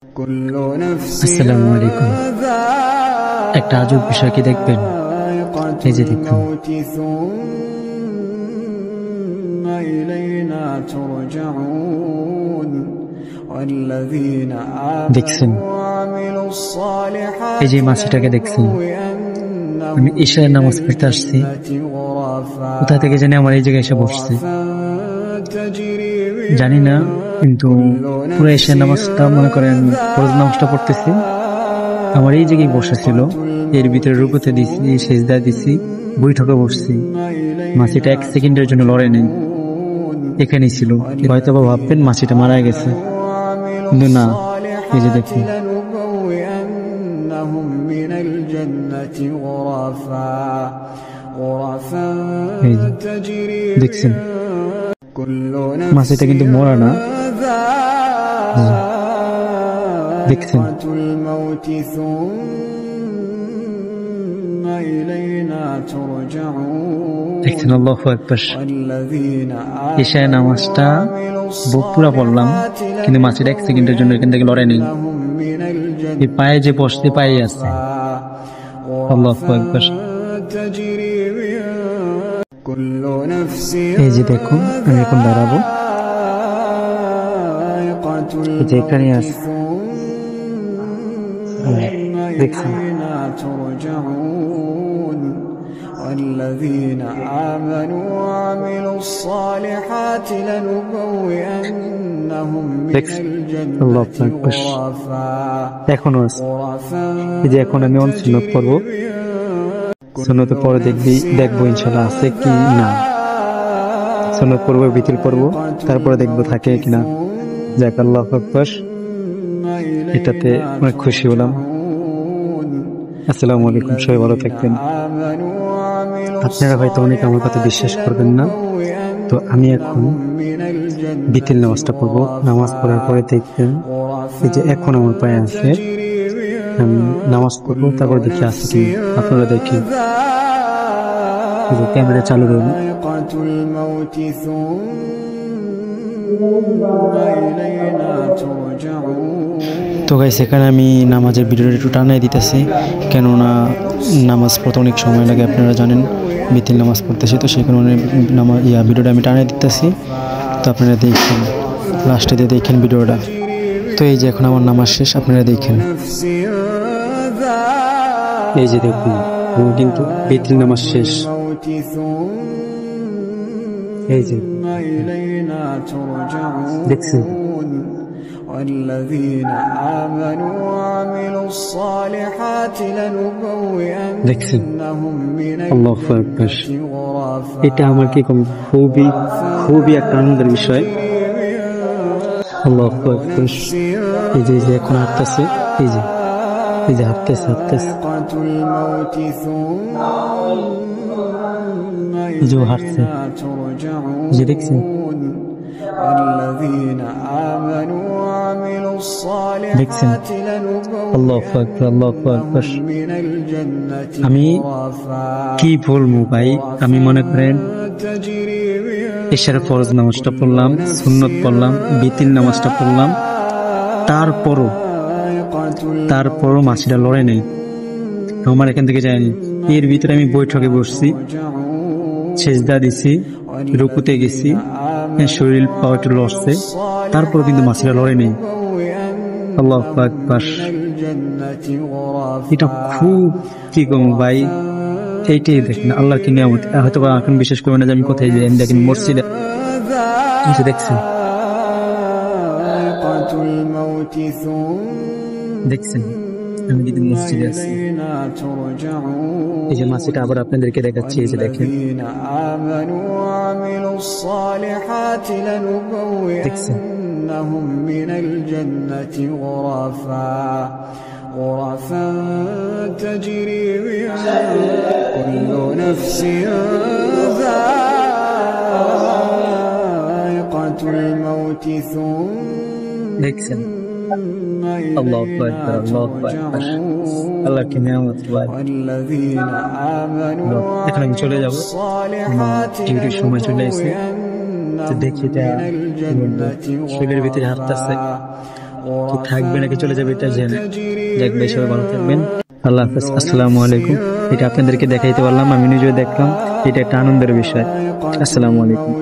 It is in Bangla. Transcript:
আসসালামু আলাইকুম। একটা আজব বিষয় কি দেখবেন? এই যে দেখুন, দেখছেন এই যে মাছিটাকে দেখছেন, আমি ঈশার নামাজ পড়তে আসছি, কোথা থেকে জানি আমার এই জায়গায় এসে বসছে জানি না, কিন্তু পুরো ঈশার নামাজটা মনে করেন ফরজ নামাজটা পড়তেছি, আমার এই জায়গায় বসেছিল, এর ভিতরে রুকুতে দিছি, সেজদা দিছি, বৈঠকে বসছি। মাছিটা 1 সেকেন্ডের জন্য লড়ে নেই, এখানেই ছিল। হয়তো বা ভাববেন মাছিটা মারা গেছে, কিন্তু না। এই যে দেখুন, দেখছেন মাছিটা কিন্তু মরা না, দেখছেন। দেখছেন, আল্লাহু আকবার। ঈশার নামাজটা পুরা পড়লাম, কিন্তু মাছিটা 1 সেকেন্ডের জন্য এখান থেকে লড়াই নেই, এই পায়ে যে বসতে পায়ে আছে। আল্লাহু আকবার। এই যে দেখুন, আমি এখন দাঁড়াবো, যে এখানে আছে, দেখছেন। والذين آمنوا وعملوا الصالحات لنبوئنهم من الجنة غرفا। এখনো আছে, এই যে এখন আমি সুন্নাত পড়বো, সুন্নাতের পরে দেখবো ইনশাআল্লাহ আছে কি না। সুন্নাত পড়বো, বিতিল পড়বো, তারপরে দেখবো থাকে কিনা। যাক, আল্লাহু আকবার, এটাতে অনেক খুশি হলাম। আসসালামু আলাইকুম, সবাই ভালো থাকবেন। আপনারা হয়তো অনেকে আমার কথা বিশ্বাস করবেন না, তো আমি এখন বিতিল নামাজটা পড়বো। নামাজ পড়ার পরে দেখবেন এই যে এখন আমার পায়ে আছে, আমি নামাজ পড়বো, তারপর দেখি আছে কি। আপনারা দেখেন, ক্যামেরা চালু রইল। তো গাইস, এখানে আমি নামাজের ভিডিওটা একটু টানাই দিতেছি, কেননা নামাজ পড়তে অনেক সময় লাগে, আপনারা জানেন। বিতিল নামাজ পড়তেছি, তো সেই কারণে ভিডিওটা আমি টানাই দিতেছি। তো আপনারা দেখেন, লাস্টে দিয়ে দেখেন ভিডিওটা। তো এই যে এখন আমার নামাজ শেষ, আপনারা দেখেন। এই যে দেখুন, কিন্তু বিতিল নামাজ শেষ। এই যে দেখছেন, দেখছেন। আল্লাহু আকবার। এটা আমার কি খুবই খুবই একটা আনন্দের বিষয়। আল্লাহু আকবার। এই যে এখন হাঁটতেছে, এই যে হাঁটতেছে, এই যে হাঁটছে, যে দেখছেন। দেখছেন, আল্লাহু আকবার, আল্লাহু আকবার। আমি কি বলবো ভাই, আমি মনে করেন ঈশার ফরজ নামাজটা পড়লাম, সুন্নত পড়লাম, বিতিল নামাজটা পড়লাম, তারপরও মাছিটা লড়ে নেই, আমার এখান থেকে যায়নি। এর ভিতরে আমি বৈঠকে বসছি, সেজদা দিছি, রুকুতে গেছি, শরীর পাওয়া একটু লড়ছে, তারপরও কিন্তু মাছিটা লড়ে নেই। আল্লাহু আকবার। এটা খুব কি কম ভাই, এইটাই দেখেন আল্লাহর কি নিয়ামত। হয়তো এখন বিশ্বাস করবেন না যে আমি কোথায় যাই, দেখেন মসজিদে দেখছেন, দেখছেন আমি কিন্তু মসজিদে আছি। এই যে মাছিটা আবার আপনাদেরকে দেখাচ্ছি, এই যে দেখেন, দেখছেন। غرفا تجري بها كل نفس ذائقة الموت দেখছেন। আল্লাহু আকবার, আল্লাহু আকবার। আল্লাহর কি নিয়ামত ভাই। এখন আমি চলে যাব, ডিউটির সময় চলে এসেছে। দেখি এটা শরীরের ভিতরে হাঁটতেছে, কি থাকবে নাকি চলে যাবে এটা জেনে। যাক ভাই, সবাই ভালো থাকবেন। আল্লাহ হাফেজ, আসসালামু আলাইকুম। এটা আপনাদেরকে দেখাইতে পারলাম, আমি নিজেও দেখলাম, এটা একটা আনন্দের বিষয়। আসসালামু আলাইকুম।